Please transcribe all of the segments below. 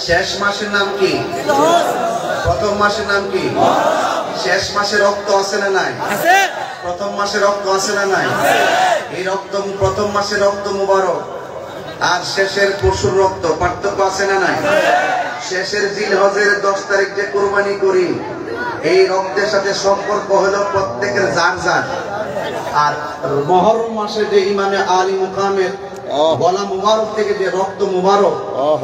শেষ মাসের নাম কি? প্রথম মাসের নাম কি? শেষ মাসে রক্ত আছে না নাই? প্রথম মাসে রক্ত আছে না নাই? এই রক্ত প্রথম মাসে রক্ত মুবারক আর শেষের পশুর রক্ত পার্থক্য আছে না নাই? শেষের জিলহজের 10 তারিখ যে কুরবানি করি, এই রক্তের সাথে সম্পর্ক হলো প্রত্যেকের যার যার। আর মুহররম মাসে যে ইমামে আলী মুকামের গলা মুবারক থেকে যে রক্ত মুবারক,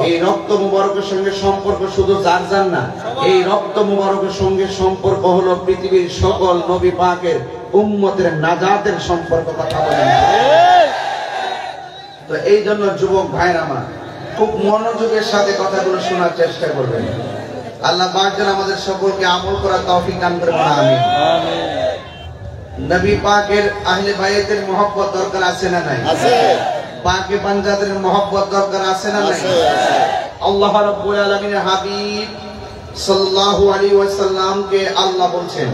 এই রক্ত মুবারকের সঙ্গে সম্পর্ক শুধু যার যার না, এই রক্ত মুবারকের সঙ্গে সম্পর্ক হলো পৃথিবীর সকল নবী পাকের উম্মতের নাজাতের সম্পর্ক। কথা বলেন। তো এই জন্য যুবক ভাইরা আমার খুব মনোযোগের সাথে কথাগুলো শোনার চেষ্টা করবেন। আল্লাহ পাক যেন আমাদের সকলকে আমল করার তৌফিক দান করেন। আমিন। নবী পাকের আহলে বাইতের মহব্বত দরকার আছে না নাই? আছে। পাকে পাঞ্জাবের মহব্বত দরকার আছে না নাই? আল্লাহ রাব্বুল আলামিনের হাবিব সাল্লাল্লাহু আলাইহি ওয়াসাল্লামকে আল্লাহ বলছেন,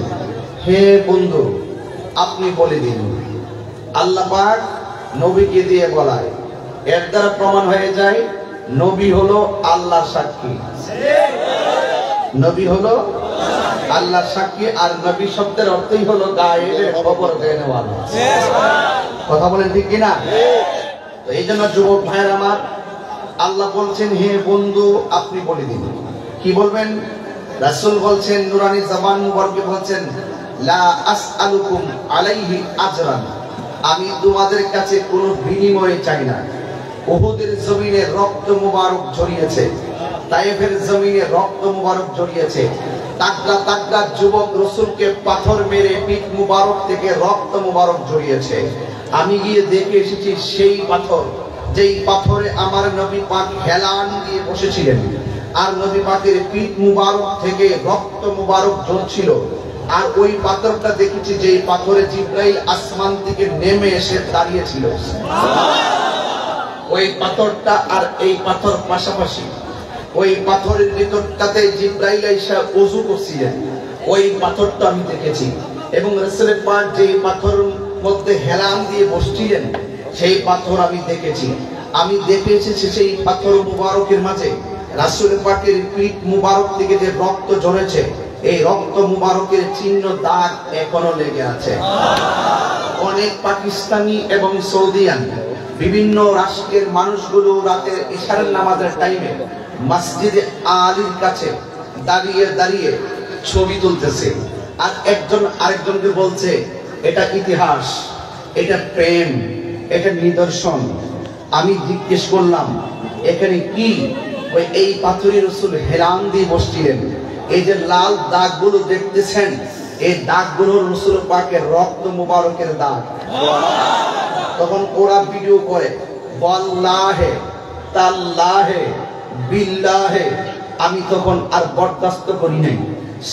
হে বন্ধু আপনি বলে দিন। আল্লাহ পাক নবীকে দিয়ে বলায়, এর দ্বারা প্রমাণ হয়ে যায় নবী হলো আল্লাহর সাক্ষী। নবী হলো আল্লাহর সাক্ষী। আর নবী শব্দের অর্থই হলো গায়েবের খবর দেওয়ালা। কথা বলেন ঠিক কিনা? তো এই জন্য যুবক ভাইয়ের আমার আল্লাহ বলছেন, হে বন্ধু আপনি বলে দিন। কি বলবেন? রাসূল বলছেন, নুরানি জবান মুবারকে বলছেন, লা আসআলুকুম আলাইহি আজরান, আমি তোমাদের কাছে কোনো বিনিময় চাই না। উহুদের জমিনে রক্ত মুবারক ঝরিয়েছে, তায়েফের জমিনে রক্ত মুবারক ঝরিয়েছে, তাগড়া তাগড়া যুবক রাসূলকে পাথর মেরে পিঠ মুবারক থেকে রক্ত মুবারক ঝরিয়েছে। আমি গিয়ে দেখে এসেছি সেই পাথর, যেই পাথরে আমার নবী পাক হেলান দিয়ে বসেছিলেন, আর নবী পাকের পিঠ মুবারক থেকে রক্ত মুবারক ঝরছিল। আর ওই পাথরটা দেখেছি যেই পাথরে জিবরাইল আসমান থেকে নেমে এসে দাঁড়িয়েছিল। ওই পাথরটা আর এই পাথর পাশাপাশি, ওই পাথরের ভিতরটাতে জিবরাইল এসে ওযু করছিলেন, ওই পাথরটা আমি দেখেছি। এবং রাসূল পাক যেই পাথরের মধ্যে হেলান দিয়ে বসছিলেন, সেই পাথর আমি দেখেছি। আমি দেখেছি সেই পাথর মুবারকের মাঝে রাসূল পাকের পিঠ মুবারক থেকে যে রক্ত ঝরেছে, এই রক্ত মুবারকের চিহ্ন দাগ এখনো লেগে আছে। অনেক পাকিস্তানি এবং সৌদিয়ান বিভিন্ন রাষ্ট্রের মানুষগুলো রাতের ইশারের নামাজের টাইমে মসজিদে আলীর কাছে দাঁড়িয়ে দাঁড়িয়ে ছবি তুলতেছে, আর একজন আরেকজনকে বলছে এটা ইতিহাস, এটা প্রেম, এটা নিদর্শন। আমি জিজ্ঞেস করলাম এখানে কি? ওই এই পাথরের রাসূল হেলান দিয়ে বসছিলেন, এই যে লাল দাগগুলো দেখতেছেন, এই দাগগুলো রাসূল পাকের রক্ত মুবারকের দাগ। তখন ওরা ভিডিও করে, ওয়াল্লাহে তাল্লাহে বিল্লাহে। আমি তখন আর বরদাস্ত করি নাই।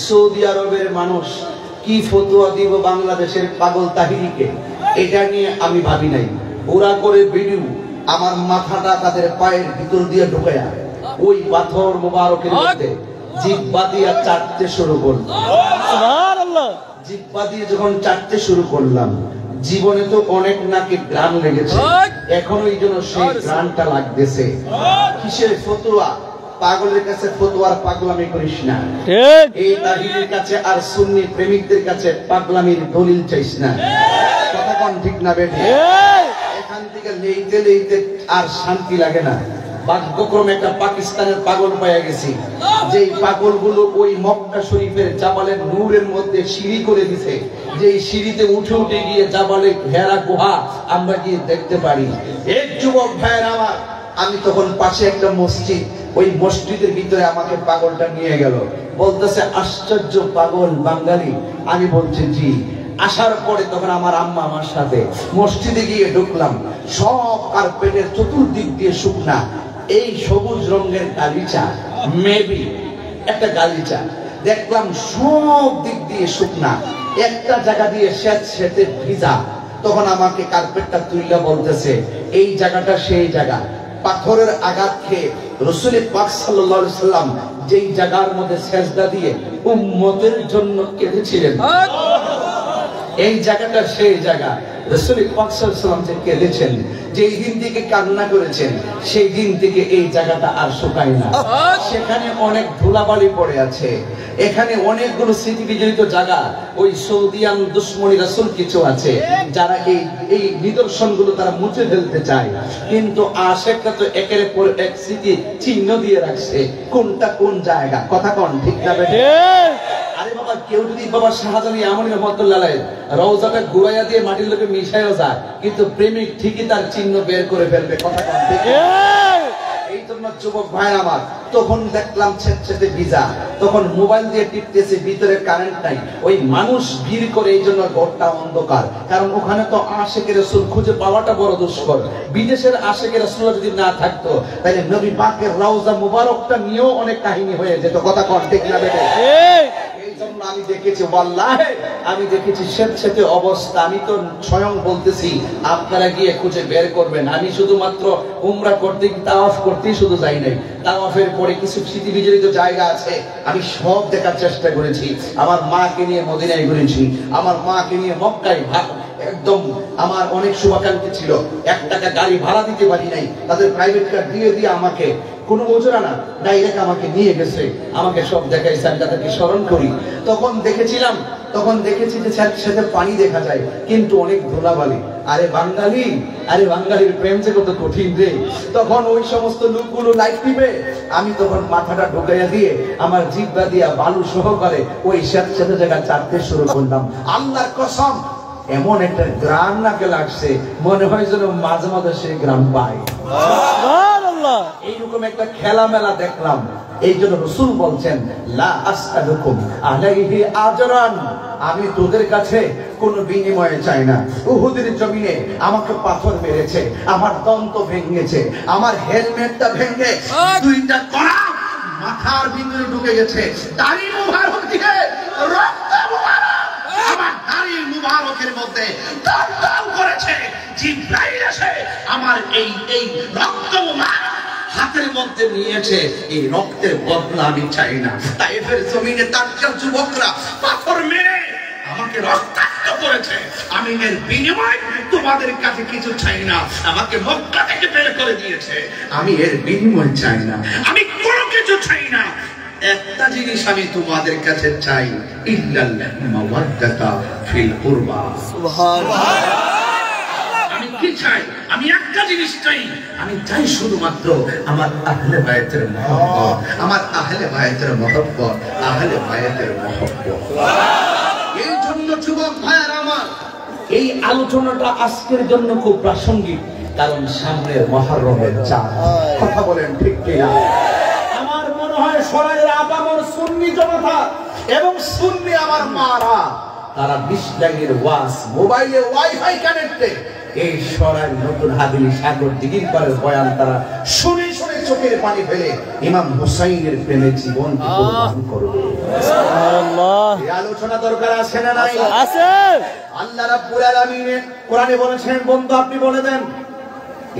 সৌদি আরবের মানুষ কি ফতোয়া দিব বাংলাদেশের পাগল তাহিরিকে, এটা নিয়ে আমি ভাবি নাই। ওরা করে ভিডিও, আমার মাথাটা তাদের পায়ের ভিতর দিয়ে ঢুকায়া ওই পাথর মুবারকের মধ্যে জিহ্বা দিয়ে চাটতে শুরু করলাম। সুবহানাল্লাহ। জিহ্বা দিয়ে যখন চাটতে শুরু করলাম, জীবনে তো অনেক নাকি গ্রাম লেগেছে, এখনো এই জন্য সেই গ্রামটা লাগতেছে। কিসের ফতোয়া? পাগলের কাছে ফতোয়ার পাগলামি করিস না। এই তাহিরের কাছে আর সুন্নি প্রেমিকদের কাছে পাগলামির দলিল চাইস না। কথা কোন ঠিক না বেঠি? এখান থেকে লেইতে লেইতে আর শান্তি লাগে না। ভাগ্যক্রমে একটা পাকিস্তানের পাগল পেয়ে গেছি, যেই পাগলগুলো ওই মক্কা শরীফের জাবালের নূরের মধ্যে সিঁড়ি করে দিছে, যেই সিঁড়িতে উঠে উঠে গিয়ে জাবালে ঘেরা গুহা আমরা গিয়ে দেখতে পারি। এক যুবক ভাইয়ের আমার, আমি তখন পাশে একটা মসজিদ, ওই মসজিদের ভিতরে আমাকে পাগলটা নিয়ে গেল, বলতেছে আশ্চর্য পাগল বাঙালি। আমি বলছি জি। আসার পরে তখন আমার আম্মা আমার সাথে মসজিদে গিয়ে ঢুকলাম, সব কার্পেটের চতুর্দিক দিয়ে শুকনা, এই সবুজ রঙের গালিচা, মেবি একটা গালিচা দেখলাম সব দিক দিয়ে শুকনা, একটা জায়গা দিয়ে স্যাঁতস্যাঁতে ভিজা। তখন আমাকে কার্পেটটা তুইলা বলতেছে এই জায়গাটা সেই জায়গা। পাথরের আঘাত খেয়ে রাসূল পাক সাল্লাল্লাহু আলাইহি সাল্লাম যেই জায়গার মধ্যে সেজদা দিয়ে উম্মতের জন্য কেঁদেছিলেন, এই জায়গাটা সেই জায়গা। রাসূল পাক সাল্লাল্লাহু আলাইহি ওয়াসাল্লাম যে কেঁদেছেন, যেই দিন থেকে কান্না করেছেন, সেই দিন থেকে এই জায়গাটা আর শুকায় না। সেখানে অনেক ধুলাবালি পড়ে আছে, এখানে অনেকগুলো স্মৃতি বিজড়িত জায়গা, ওই সৌদিয়ান দুশ্মনী রাসূল কিছু আছে যারা এই নিদর্শনগুলো তারা মুছে ফেলতে চায়, কিন্তু আশেকরা তো একের পর এক স্মৃতি চিহ্ন দিয়ে রাখছে কোনটা কোন জায়গা। কথা কোন ঠিক না বেঠিক? আরে বাবা, কেউ যদি বাবা শাহজাহান ইয়ামানি রাহমাতুল্লাহ আলাইহি রওজাটা গুড়াইয়া দিয়ে মাটির লোকে মিশাইও যায়, কিন্তু প্রেমিক ঠিকই তার চিহ্ন বের করে ফেলবে। কথা কোন ঠিক? এই জন্য যুবক ভাই আমার, তখন দেখলাম ছেদছেদে ভিজা, তখন মোবাইল দিয়ে টিপতেছে, ভিতরে কারেন্ট নাই, ওই মানুষ ভিড় করে, এই জন্য ঘরটা অন্ধকার, কারণ ওখানে তো আশেকে রাসূল খুঁজে পাওয়াটা বড় দুষ্কর। বিদেশের আশেকে রাসূল যদি না থাকতো, তাহলে নবী পাকের রওজা মুবারকটা নিয়েও অনেক কাহিনী হয়ে যেত। কথা কোন ঠিক না বেটে? আমি দেখেছি, ওয়াল্লাহি আমি দেখেছি ছেদছেদে অবস্থা। আমি তো স্বয়ং বলতেছি, আপনারা গিয়ে খুঁজে বের করবেন। আমি শুধুমাত্র উমরা করতে, তাওয়াফ করতেই শুধু যাই নাই, তাওয়াফের পরে কিছু স্মৃতি বিজড়িত জায়গা আছে, আমি সব দেখার চেষ্টা করেছি। আমার মাকে নিয়ে মদিনায় ঘুরেছি, আমার মাকে নিয়ে মক্কায় একদম আমার অনেক শুভাকাঙ্ক্ষী ছিল, 1 টাকা গাড়ি ভাড়া দিতে পারি নাই, তাদের প্রাইভেট কার দিয়ে দিয়ে আমাকে কোনো মজুরা না, ডাইরেক্ট আমাকে নিয়ে গেছে, আমাকে সব দেখাইছে, আমি তাদেরকে স্মরণ করি। তখন দেখেছি যে সাথে পানি দেখা যায়, কিন্তু অনেক ধুলাবালি। আরে বাঙালির প্রেম যে কত কঠিন রে। তখন ওই সমস্ত লোকগুলো লাইট দিবে, আমি তখন মাথাটা ঢুকাইয়া দিয়ে আমার জিহ্বা দিয়া বালু সহকারে ওই সাথে জায়গা চাটতে শুরু করলাম। আল্লাহর কসম, এমন একটা গ্রাম নাকে লাগছে, মনে হয় যেন মাঝে মাঝে সেই গ্রাম পাই। এইরকম একটা খেলা মেলা দেখলাম। এই জন্য রাসূল বলছেন, লা আসআলুকুম আলাইহি আজরান, আমি তোদের কাছে কোনো বিনিময় চাই না। উহুদের জমিনে আমাকে পাথর মেরেছে, আমার দন্ত ভেঙেছে, আমার হেলমেটটা ভেঙে 2টা কড়া মাথার ভিতরে ঢুকে গেছে, দাড়ি মুবারক দিয়ে রক্ত মুবারক আমার দাড়ি মুবারকের মধ্যে দল করেছে। জিবরাইল এসে আমার এই রক্ত মুবারক হাতের মধ্যে নিয়েছে, এই রক্তের বদলা আমি চাই না। তাইফের জমিনে তার যুবকরা পাথর মেরে আমাকে রক্তাক্ত করেছে, আমি এর বিনিময় তোমাদের কাছে কিছু চাই না। আমাকে মক্কা থেকে বের করে দিয়েছে, আমি এর বিনিময় চাই না, আমি কোনো কিছু চাই না। একটা জিনিস আমি তোমাদের কাছে চাই, ইল্লাল মাওয়াদ্দাতা ফিল কুরবা। সুবহানাল্লাহ। আমি কি চাই? আমি একটা জিনিস চাই, আমি চাই শুধুমাত্র আমার আহলে বায়তের মহব্বত, আমার আহলে বায়তের মহব্বত, আহলে বায়তের মহব্বত। এই জন্য যুবক ভাইয়ের আমার, এই আলোচনাটা আজকের জন্য খুব প্রাসঙ্গিক, কারণ সামনের মুহররমের চাঁদ। কথা বলেন ঠিক কিনা? আমার মনে হয় সরাইয়ের আপামর সুন্নি জনতা এবং সুন্নি আমার মারা, তারা 20 লাইনের ওয়াজ মোবাইলে ওয়াইফাই কানেক্টে এই সরাই নতুন হাদিলি সাগর দিঘির পারের বয়ান তারা শুনে শুনে চোখের পানি ফেলে ইমাম হুসাইনের প্রেমে জীবন কুরবান করবে। সুবহানাল্লাহ। এই আলোচনা দরকার আছে না নাই? আছে। আল্লাহ রাব্বুল আলামিন কোরআনে বলেছেন, বন্ধু আপনি বলে দেন,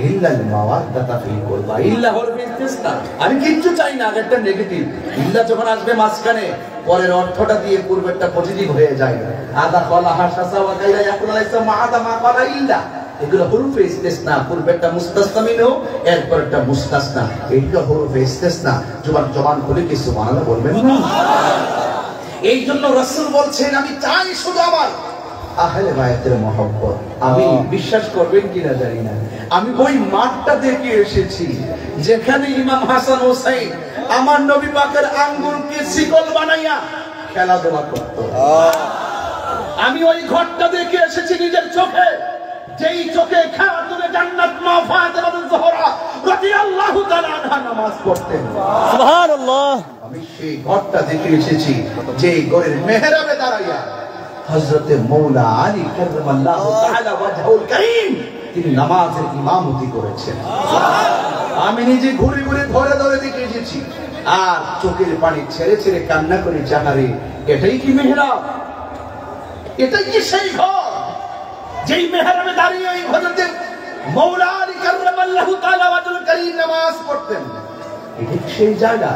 ইল্লাল মাওয়াদ্দাতা ফিল কুরবা। ইল্লা হল ইস্তিসনা, আমি কিচ্ছু চাই না। আগেরটা নেগেটিভ, ইল্লা যখন আসবে মাঝখানে, পরের অর্থটা দিয়ে পূর্বেরটা পজিটিভ হয়ে যায়। আদা কলা হাসাসা ওয়া কাইলা ইয়াকুল আলাইসা মা আদা মা কলা ইল্লা, এগুলো হুরুফে ইস্তিসনা। পূর্বেরটা মুস্তাসনা মিনহু, এরপরটা মুস্তাসনা, এইগুলো হুরুফে ইস্তিসনা। জবান খুলে কি সুবহানাল্লাহ বলবেন না? এই জন্য রাসূল বলছেন, আমি চাই শুধু আমার আহলে বায়তের মহব্বত। আমি বিশ্বাস করবেন কিনা জানি না, আমি ওই মাঠটা দেখে এসেছি যেখানে ইমাম হাসান হোসেন আমার নবী পাকের আঙ্গুলকে শিকল বানাইয়া খেলাধুলা করত। আমি ওই ঘরটা দেখে এসেছি নিজের চোখে, যেই চোখে খাতুনে জান্নাত মা ফাতেমা জোহরা রাদিয়াল্লাহু তাআলা আনহা নামাজ পড়তেন। সুবহানাল্লাহ। আমি সেই ঘরটা দেখে এসেছি যেই ঘরের মেহরাবে দাঁড়াইয়া হযরতে মওলা আলী কাররামাল্লাহু তাআলা ওয়াজহুল কারীম তিনি নামাজের ইমামতি করেছেন। আমি নিজে ঘুরে ঘুরে ধরে ধরে দেখে এসেছি, আর চোখের পানি ছেড়ে ছেড়ে কান্না করে, জানারে এটাই কি মেহরাব? এটাই কি সেই ঘর যেই মেহরাবে দাঁড়িয়ে এই হযরতে মওলা আলী কাররামাল্লাহু তাআলা ওয়াজহুল কারীম নামাজ পড়তেন? এটাই কি সেই জায়গা?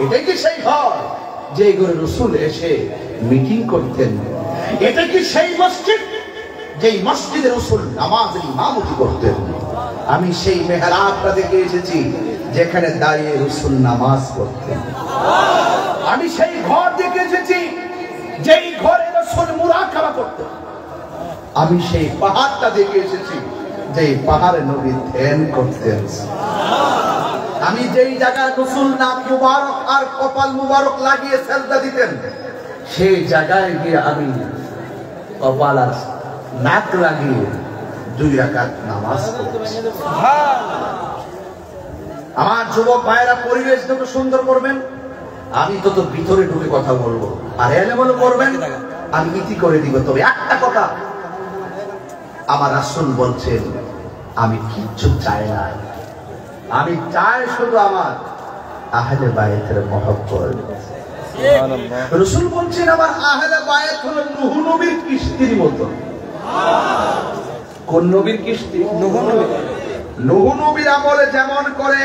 এটাই কি সেই ঘর যে ঘরে রাসূল এসে মিটিং করতেন? এটা কি সেই মসজিদ যেই মসজিদে রাসূল নামাজের ইমামতি করতেন, আমি সেই মেহরাবটা দেখে এসেছি যেখানে দাঁড়িয়ে রাসূল নামাজ পড়তেন। আমি সেই ঘর দেখে এসেছি যেই ঘরে রাসূল মুরাকাবা করতেন। আমি সেই পাহাড়টা দেখে এসেছি যেই পাহাড়ে নবী ধ্যান করতেন। আমি যেই জায়গায় রাসূল নাক মুবারক আর কপাল মুবারক লাগিয়ে সিজদা দিতেন, সেই জায়গায় গিয়ে আমি কপাল আর নাক লাগিয়ে 2 রাকাত নামাজ পড়ছি। আমার যুবক ভাইরা পরিবেশ যত সুন্দর করবেন, আমি তত ভিতরে ঢুকে কথা বলবো, আর এলেমেলো করবেন আমি ইতি করে দিব। তবে একটা কথা, আমার রাসূল বলছেন আমি কিচ্ছু চাই না, আমি চাই শুধু আমার আহলে বায়তের মহব্বত। রাসূল বলছেন আমার আহলে বায়ত হলো নূহ নবীর কিস্তির মতো। কোন নবীর কিস্তি? নূহ নবীর আমলে যেমন করে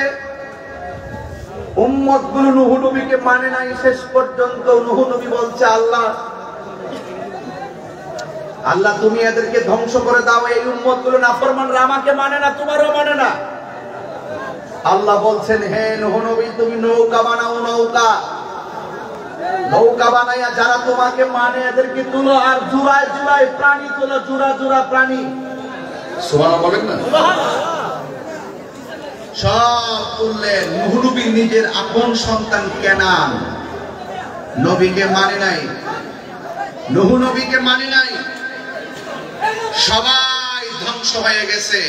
উম্মতগুলো নূহ নবীকে মানে নাই, শেষ পর্যন্ত নূহ নবী বলছে আল্লাহ আল্লাহ তুমি এদেরকে ধ্বংস করে দাও, এই উম্মতগুলো নাফরমানরা আমাকে মানে না, তোমারও মানে না। আল্লাহ বলছেন হে নূহ নবী তুমি নৌকা বানাও, নৌকা বানাইয়া যারা তোমাকে মানে এদেরকে তুলো, আর জুড়ায় জুড়ায় প্রাণী তুলো, জোড়া জোড়া প্রাণী। সুবহানাল্লাহ বলেন না? সব তুললেন। নূহ নবী নিজের আপন সন্তান কেনান নবীকে মানে নাই, নূহ নবীকে মানে নাই, সবাই ধ্বংস হয়ে গেছে।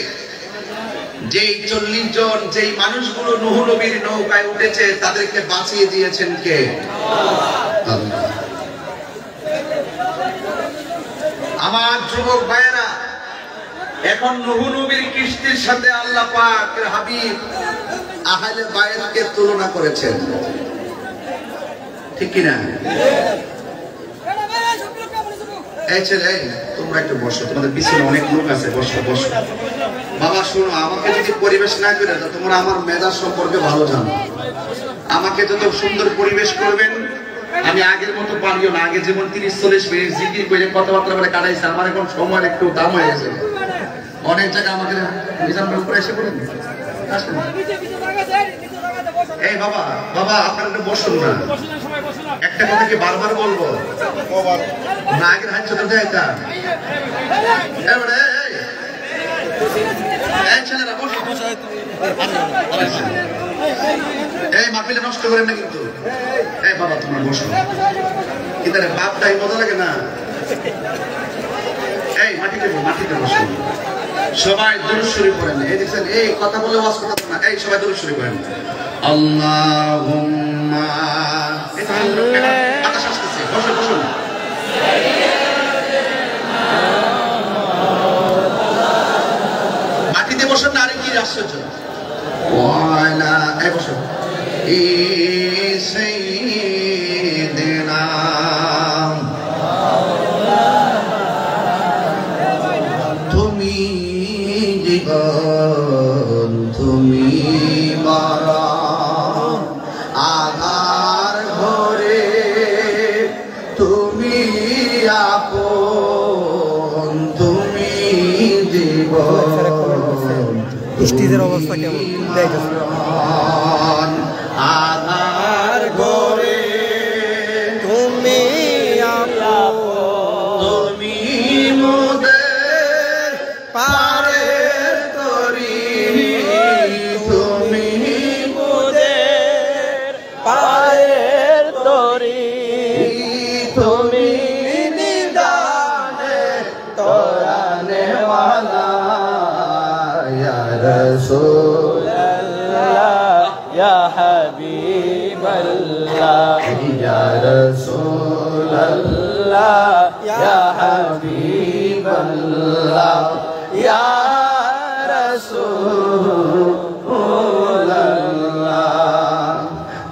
যেই 40 জন যেই মানুষগুলো নূহ নবীর নৌকায় উঠেছে তাদেরকে বাঁচিয়ে দিয়েছেন কে? আল্লাহ। আমার যুবক ভাইয়েরা, এখন নূহ নবীর কিস্তির সাথে আল্লাহ পাকের হাবিব আহলে বায়তকে তুলনা করেছেন, ঠিক কি না? এই ছেলে তোমরা একটু বসো, তোমাদের পিছনে অনেক লোক আছে, বসো বসো। বাবা শোনো, আমাকে যদি পরিবেশ না করে দাও, তোমরা আমার মেজাজ সম্পর্কে ভালো জানো। আমাকে যত সুন্দর পরিবেশ করবেন, আমি আগের মতো পারিও না। আগে যেমন 30-40 মিনিট জিকির করে কথাবার্তা বলে কাটাইছে, আমার এখন সময় একটু দাম হয়ে গেছে। অনেক জায়গায় আমাকে নিজামের উপরে এসে বলেন আসেন। এই বাবা বাবা আপনারা একটু বসুন না, একটা কথা কি বারবার বলবো না? আগের হাত চোখে যাইতা ছেলেরা বসো, এই মাহফিলটা নষ্ট করেন না কিন্তু। এই বাবা তোমরা বসো, কিন্তু বাপটাই মজা লাগে না। এই মাটিতে বসো, সবাই দুরূদ শরীফ পড়েন। এই দেখছেন, এই কথা বলে ওয়াজ করতে না, এই সবাই দুরূদ শরীফ পড়েন। আল্লাহুম্মা বাতাস আসতেছে, বসো বসো। মাটিতে বসেন না, আরে কি আশ্চর্য। ওয়ালা এই বসো। সাইয়্যিদিনা তুমি জীবন, তুমি মারা আধার ঘরে, তুমি আপন, তুমি জীবন। স্টেজের অবস্থা কেমন? আধার ঘরে তুমি তুমি মোদের পারের তরি, তুমি মোদের পায়ের তরি, তুমি নিদানে তোরানে ওয়ালা ইয়া রাসূলুল্লাহ ইয়া হাবিবাল্লাহ ইয়া রাসূলুল্লাহ ইয়া হাবিবাল্লাহ ইয়া রাসূলুল্লাহ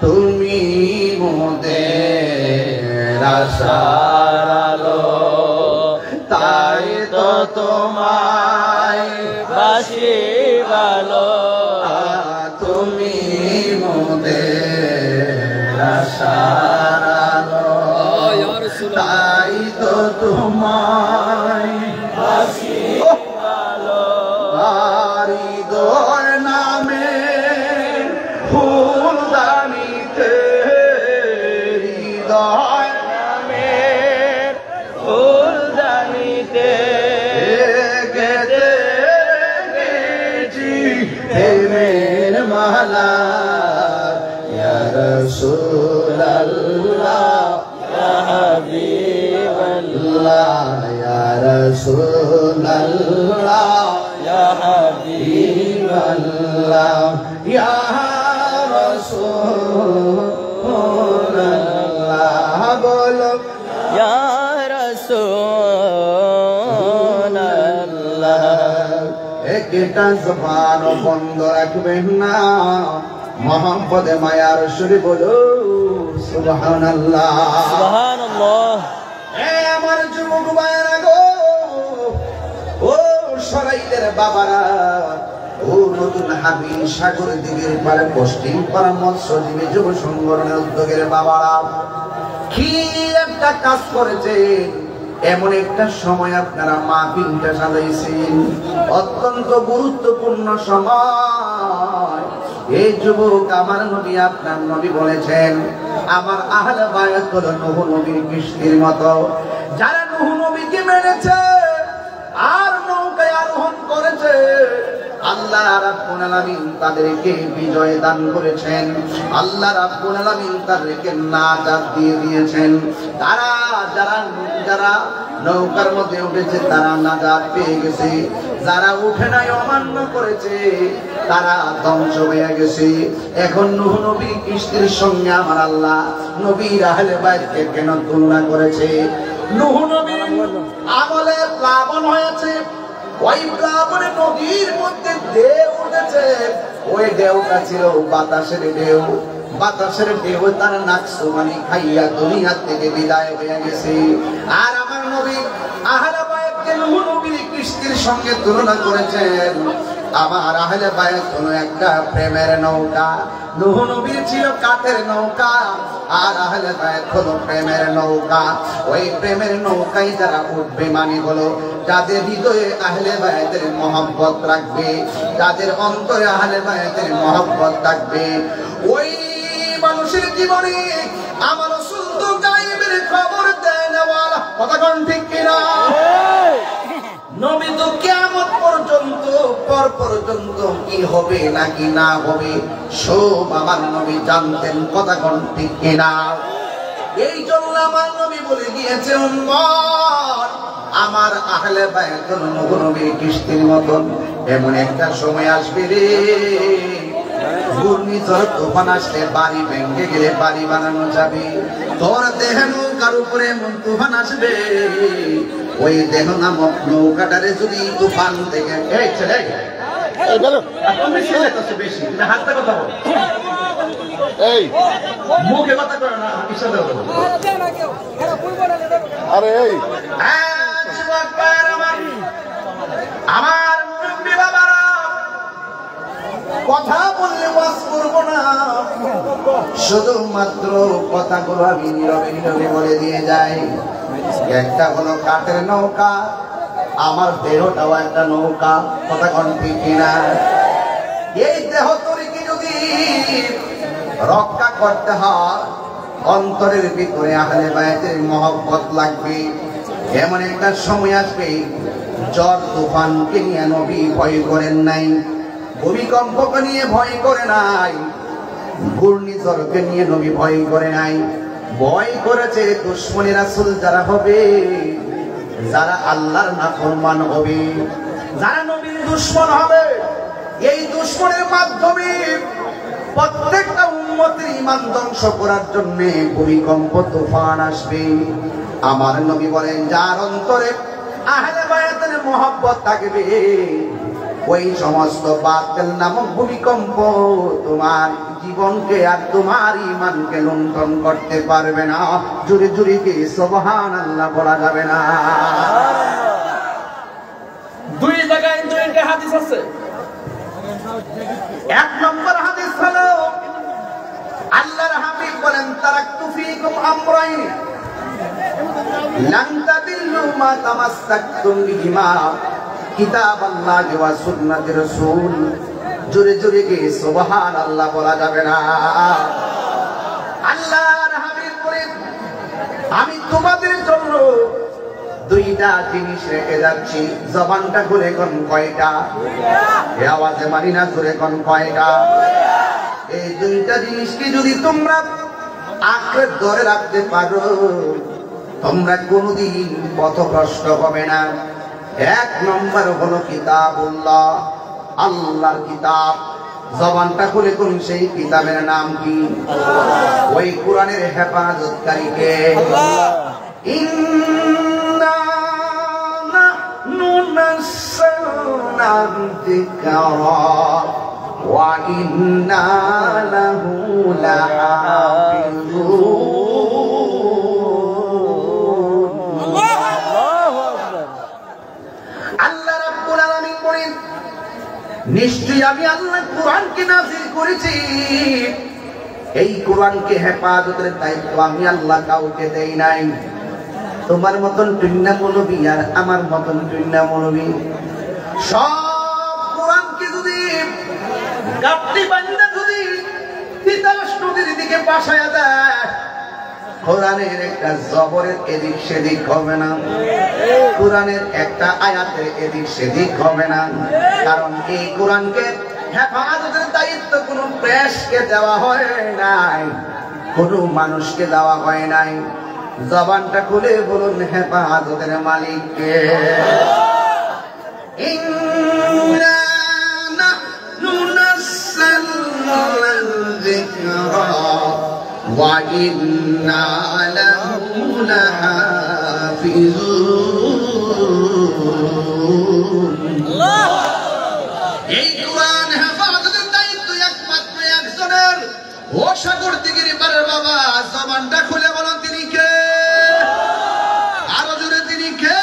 তুমি মোদের আশার আলো, তাই তো তোমায় বাসি ভালো, তুমি মোদের আশার আলো, তাই তো তোমায় বাসি ইয়া রাসূলুল্লাহ ইয়া হাবিবাল্লাহ ইয়া রাসূলুল্লাহ ইয়া হাবিবাল্লাহ ইয়া রাসূলুল্লাহ বলো ইয়া রাসূলুল্লাহ একটা জবান বন্ধ রাখবেন না মোহাম্মদে মায়ার সুরে বলো সুবহানাল্লাহ সুবহানাল্লাহ আমার যুবক ভাইরা গো ও সরাইলের বাবারা ও নতুন হাবিল সাগর দিকের পারে পশ্চিম পাড়া মৎস্যজীবী যুব সংগঠনের উদ্যোগের বাবারা কি একটা কাজ করেছেন এমন একটা সময় আপনারা মাহফিলটা সাজাইছেন অত্যন্ত গুরুত্বপূর্ণ সময় এই যুবক আমার নবী আপনার নবী বলেছেন আমার আহলে বায়াত হলো নূহ নবীর কিস্তির মতো যারা নূহ নবীকে মেনেছে আর নৌকায় আরোহণ করেছে আল্লাহ রাব্বুল আলামিন তাদেরকে বিজয় দান করেছেন আল্লাহ রাব্বুল আলামিন তাদেরকে নাজাত দিয়ে দিয়েছেন তারা যারা নৌকার মধ্যে উঠেছে তারা নাজাত পেয়ে গেছে যারা উঠে নাই অমান্য করেছে তারা ধ্বংস হয়ে গেছে এখন নূহ নবীর কিস্তির সঙ্গে আমার আল্লাহ নবীর আহলে বাইতকে কেন তুলনা করেছে নূহ নবীর আমলে প্লাবন হয়েছে ওই প্লাবনে নদীর মধ্যে ঢেউ উঠেছে ওই ঢেউটা ছিল বাতাসের ঢেউ তার নাকসুমানি খাইয়া দুনিয়া থেকে বিদায় হয়ে গেছে আর আমার নবী আহলে বায়াতকে নূহ নবীর কিস্তির সঙ্গে তুলনা করেছেন আমার আহলে বায়াত হলো একটা প্রেমের নৌকা নূহ নবীর ছিল কাঠের নৌকা আর আহলে বায়াত হলো প্রেমের নৌকা ওই প্রেমের নৌকায় যারা উঠবে মানে হলো যাদের হৃদয়ে আহলে বায়াতের মহব্বত রাখবে যাদের অন্তরে আহলে বায়াতের মহব্বত থাকবে ওই মানুষের জীবনে আমার রাসূল তো গায়েবের খবর দেয় না ওয়ালা কথা কোন ঠিক কিনা নবী তো কিয়ামত পর্যন্ত পর্যন্ত কি হবে নাকি না হবে সব আমার নবী জানতেন কথা কোন ঠিক কিনা এই জন্য আমার নবী বলে দিয়েছে উম্মত আমার আহলে বায়াত নূহ নবীর কিস্তির মতন এমন একটা সময় আসবে রে ঘূর্ণিঝড় তুফান আসলে বাড়ি ভেঙে গেলে বাড়ি বানানো যাবে তোর দেহ নৌকার উপরে এমন তুফান আসবে ওই দেহ নামক নৌকাটারে যদি তুফান থেকে এই ছেলে তুমি ছেলেটাছে বেশি তুমি হাতে কথা বলো এই মুখে কথা করো না ইশারা করো আরে এই আমার মুরব্বি বাবারা কথা বললে ওয়াজ করবো না শুধুমাত্র কথাগুলো আমি নীরবে নীরবে বলে দিয়ে যাই একটা হলো কাঠের নৌকা আমার দেহটাও একটা নৌকা কথা কোন ঠিক কিনা এই দেহ তরিকে যদি রক্ষা করতে হয় অন্তরের ভিতরে আহলে বায়াতের মহব্বত লাগবে এমন একটা সময় আসবে ঝড় তুফানকে নিয়ে নবী ভয় করেন নাই ভূমিকম্পকে নিয়ে ভয় করে নাই ঘূর্ণিঝড়কে নিয়ে নবী ভয় করে নাই ভয় করেছে দুশমনে রাসূল যারা হবে যারা আল্লাহর নাফরমান হবে যারা নবীর দুশমন হবে এই দুশমনের মাধ্যমে প্রত্যেকটা উম্মতের ঈমান ধ্বংস করার জন্য ভূমিকম্প তুফান আসবে আমার নবী বলেন যার অন্তরে আহলে বায়াতের মহব্বত থাকবে ওই সমস্ত বাতিল নামক ভূমিকম্প তোমার জীবনকে আর তোমার ঈমানকে লুণ্ঠন করতে পারবে না জোরে জোরে কি সুবহানাল্লাহ বলা যাবে না দুই জায়গায় দুইটা হাদিস আছে এক নম্বর হাদিস হলো আল্লাহর হাবিব বলেন তারাকতু ফীকুম আমরাইন লান তাদিল্লু মা তামাসসাকতুম বিহিমা কিতাবাল্লাহি ওয়া সুন্নাতি রাসূল জোরে জোরে কি সুবহানাল্লাহ বলা যাবে না আল্লাহর হাবিব বলেন আমি তোমাদের জন্য দুইটা জিনিস রেখে যাচ্ছি জবানটা ঘুরে কোন কয়টা এ আওয়াজে মারি না ঘুরে কোন কয়টা দুইটা জিনিসকে যদি তোমরা আঁকড়ে ধরে রাখতে পারো, তোমরা কোনদিন পথভ্রষ্ট হবে না। এক নম্বর হলো কিতাবুল্লাহ, আল্লাহর কিতাব। জবানটা খুলে কোন সেই কিতাবের নাম কি? ওই কোরআনের হেফাজতকারীকে। ইন্না নাহনু নাযালনা যিকরা ওয়া ইন্না লাহু লাহাফিজুন। আল্লাহ রাব্বুল আলামিন বলেন, নিশ্চয়ই আমি আল্লাহ কোরআনকে নাযিল করেছি, এই কোরআনকে হেফাজতের দায়িত্ব আমি আল্লাহ কাউকে দেই নাই। তোমার মতন টুন্না মৌলবী আর আমার মতন টুন্না মৌলবী সব কোরআনকে যদি গাপ্তি বান্দা যদি তিতাস নদীর দিকে পাঠায়া দেয়, কোরআনের একটা জবরের এদিক সেদিক হবে না, কোরআনের একটা আয়াতের এদিক সেদিক হবে না। কারণ এই কোরআনকে হেফাজতের দায়িত্ব কোন প্রেসকে দেওয়া হয় নাই, কোন মানুষকে দেওয়া হয় নাই। জবানটা খুলে বলুন হেফাজতের মালিককে। ইন্না নাহনু নাযালনা যিকরা ওয়া ইন্না লাহু লাহাফিজুন। এই কোরআন হেফাজতের দায়িত্ব একমাত্র একজনের। ও সাগর দিগির পারের বাবা, জবানটা খুলে বলুন তিনি কে? আরো জোরে তিনি কে?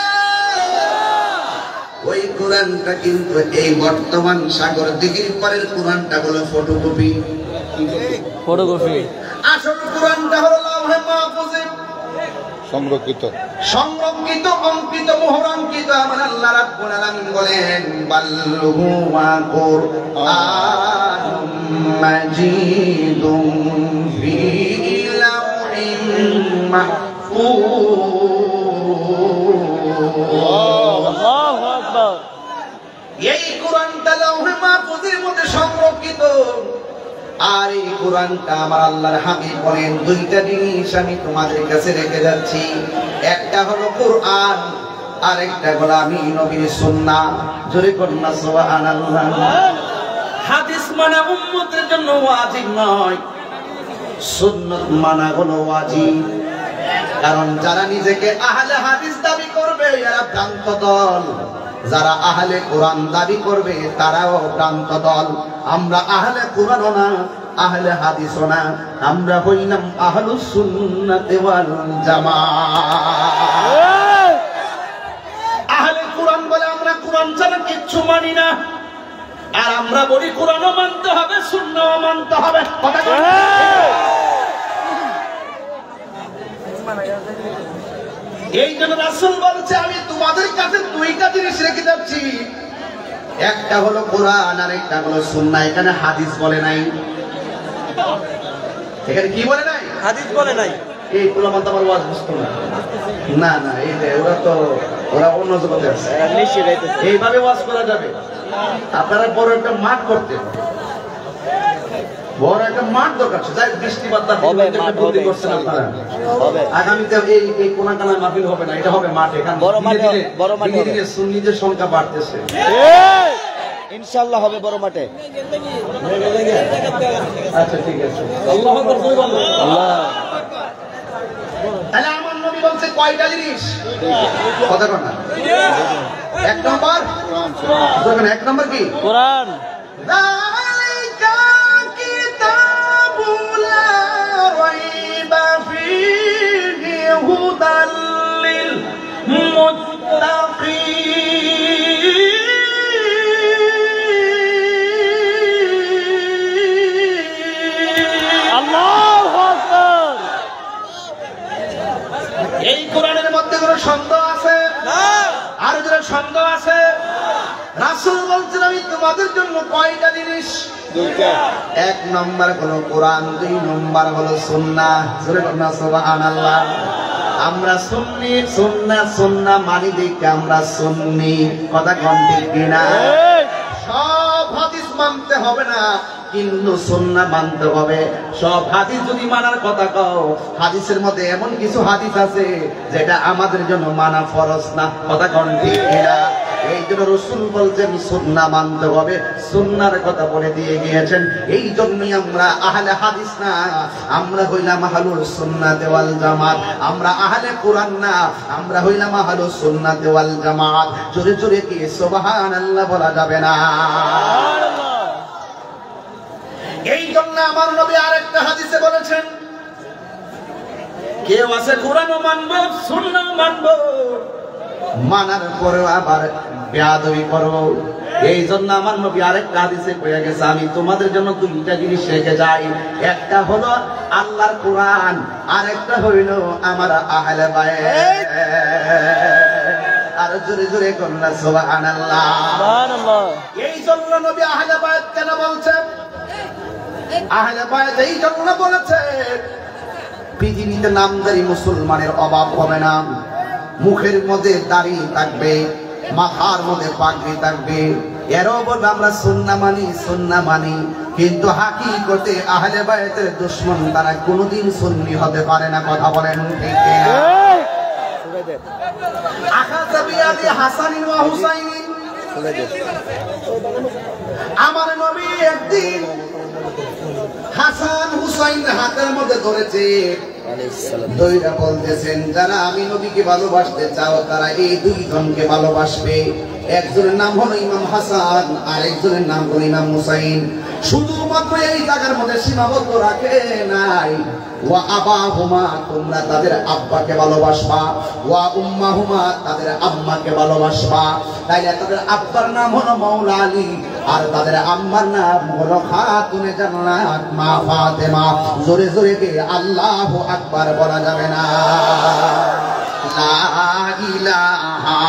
ওই কোরআনটা কিন্তু এই বর্তমান সাগর দিগির পারের কোরআনটা হলো ফটোকপি। আসল কোরআনটা হলো লাউহে মাহফুজে সংরক্ষিত, অঙ্কিত, মোহরাঙ্কিত। আমার আল্লাহ রাব্বুল আলামিন বলেন, বাল হুয়া কুরআনুম মাজিদুম ফি লাউহিন মাহফুজ। আল্লাহু আকবার। এই কোরআনটা লাউহে মাহফুজের মধ্যে সংরক্ষিত। আর এই কোরআনটা আমার আল্লাহর হাবিব বলেন, দুইটা জিনিস আমি তোমাদের কাছে রেখে যাচ্ছি, একটা হলো কোরআন, আর একটা হলো আমি নবীর সুন্নাহ। জোরে করুন সুবহানাল্লাহ। হাদিস মানা উম্মতের জন্য ওয়াজিব নয়, সুন্নাত মানা হলো ওয়াজিব। কারণ যারা নিজেকে আহলে হাদিস দাবি করবে এরা ভ্রান্ত দল, যারা আহলে কোরআন দাবি করবে তারাও ভ্রান্ত দল। আমরা আহলে কোরআনও না, আহলে হাদিসও না, আমরা হইলাম আহলুস সুন্নাতি ওয়াল জামাআহ। আহলে কোরআন বলে আমরা কোরআন ছাড়া কিচ্ছু মানি না, আর আমরা বলি কোরআনও মানতে হবে, সুন্নাহও মানতে হবে। কথা বলেন। এই জন্য রাসূল বলছে, আমি তোমাদের কাছে দুইটা জিনিস রেখে যাচ্ছি, একটা হলো কোরআন আর একটা হলো সুন্নাহ। এখানে হাদিস বলে নাই। এখানে কি বলে নাই? হাদিস বলে নাই। এই কুলামান তোমার ওয়াজ বুঝতো না। না না, এই ওরা অন্য জগতে আছে। এইভাবে ওয়াজ করা যাবে? আপনারা বড় একটা মাঠ করতে, বড় একটা মাঠ দরকার। যাই বৃষ্টি বাদলা বন্দি করছেন আপনারা, আগামীতে এই কোনাকানা মাহফিল হবে না, এটা হবে মাঠ। এখানে ধীরে ধীরে সুন্নিদের সংখ্যা বাড়তেছে, ইনশাআল্লাহ হবে বড় মাঠে। আচ্ছা ঠিক আছে, আল্লাহু আকবার। আল্লাহ। তাহলে আমার নবী বলছে কয়টা জিনিস? কথা কর না। এক নম্বর কোরআন। এক নম্বর কি? কোরআন। যালিকা কিতাবুল লা রাইবা ফীহি হুদাল লিল মুত্তাকিন। আল্লাহু আকবার। এই কোরআনের মধ্যে কোনো সন্দেহ আছে না? আর যারা সন্দেহ আছে, রাসূল বলছেন আমি তোমাদের জন্য কয়টা জিনিস? দুইটা। এক নম্বর হলো কোরআন, দুই নম্বর হলো সুন্নাহ। জোরে বলুন সুবহানাল্লাহ। আমরা সুন্নি, সুন্নাহ মানি দেখে আমরা সুন্নি। কথা কোন ঠিক কিনা? সব হাদিস মানতে হবে না, কিন্তু সুন্নাহ মানতে হবে। সব হাদিস যদি মানার কথা কও, হাদিসের মধ্যে এমন কিছু হাদিস আছে যেটা আমাদের জন্য মানা ফরজ না, কথা কোন ঠিক কিনা? এই জন্য রাসূল বলছেন সুন্নাহ মানতে হবে, সুন্নাহর কথা বলে দিয়ে গিয়েছেন। এই জন্যই আমরা আহলে হাদিস না, আমরা হইলাম আহলুস সুন্নাত ওয়াল জামাত। আমরা আহলে কোরআন না, আমরা হইলাম আহলুস সুন্নাত ওয়াল জামাত। জোরে জোরে কি সুবহানাল্লাহ বলা যাবে না? এই জন্য আমার নবী আরেকটা হাদিসে বলেছেন, কেউ আছে কোরআনও মানবো সুন্নাহও মানবো, মানার পরেও আবার বেয়াদবি করব। এই জন্য আমার নবী আরেকটা হাদিসে কয়ে গেছে, আমি তোমাদের জন্য দুইটা জিনিস রেখে যাই, একটা হলো আল্লাহর কোরআন, আরেকটা হইল আমার আহলে বায়াত। আর জোরে জোরে কন্যা সুবহানাল্লাহ। এই জন্য নবী আহলে বায়াত কেন বলছেন? আহলে বায়াত এই জন্য বলেছে, পৃথিবীতে নামদারি মুসলমানের অভাব হবে না। মুখের মধ্যে দাড়ি থাকবে, মাথার মধ্যে পাগড়ি থাকবে, এরও বলবে আমরা সুন্নাহ মানি সুন্নাহ মানি, কিন্তু হাকিকতে আহলে বায়াতের দুশমন, তারা কোনোদিন সুন্নি হতে পারে না, কথা বলেন ঠিক কিনা? আখাযা বিয়াদি হাসানিন ওয়া হুসাইনিন, আমার নবী একদিন হাসান হুসাইন হাতের মধ্যে ধরেছে, দইরা বলতেছেন যারা আমি নবীকে ভালোবাসতে চাও তারা এই দুইজনকে ভালোবাসবে। একজনের নাম হলো ইমাম হাসান, আর একজনের নাম হলো ইমাম হুসাইন। শুধুমাত্র এই জায়গার মধ্যে সীমাবদ্ধ রাখে নাই, ওয়া আবাহুমা, তোমরা তাদের আব্বাকে ভালোবাসবা, ওয়া উম্মাহুমা, তাদের আম্মাকে ভালোবাসবা। তাইলে তাদের আব্বার নাম হলো মাওলা আলী, আর তাদের আম্মার নাম হলো খাতুনে জান্নাত মা ফাতেমা। জোরে জোরে কে আল্লাহু আকবার বলা যাবে না? লা ইলাহা